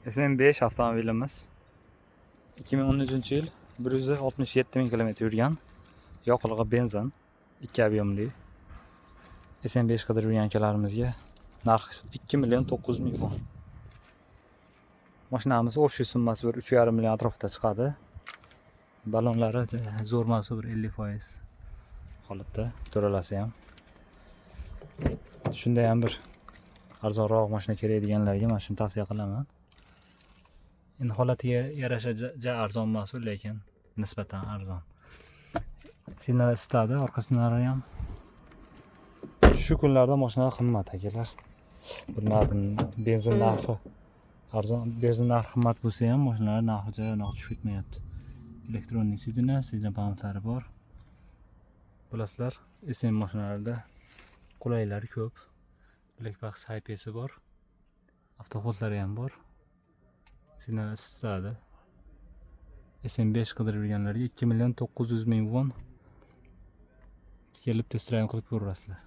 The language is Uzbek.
SM5 avtomobilimiz 2013-yil 167 ming kilometr yurgan. Yoqilg'i benzin 2 ob'yomli. SM5 qidirib yurgan akalarimizga narx 2 million 900 ming fon. Mashinamiz общий summasi 3,5 million atrofida chiqadi. Balonlari zo'rmasi 50% holatda, to'ralasi ham. Shunda ham bir arzonroq mashina kerak deganlarga mana shuni tavsiya qilaman. Endi holatiga yarasha arzon emas, lekin nisbatan arzon. Signal isitadi, orqa signallari ham. Shu kunlarda mashinalar qimmat akalar. Bilmadim, benzin narxi arzon, benzin narxi qimmat bo'lsa ham mashinalar narxi tushib ketmayapti. Elektronik sidna pamplari bor. Bilasizlar, SM mashinalarda qulaylari ko'p. Blackbox HP'si bor. Avtofoldlari ham bor. Signal isitadi. SM5 qidirib yurganlarga 2 million 900 ming won kelib test drive qilib ko'rasizlar.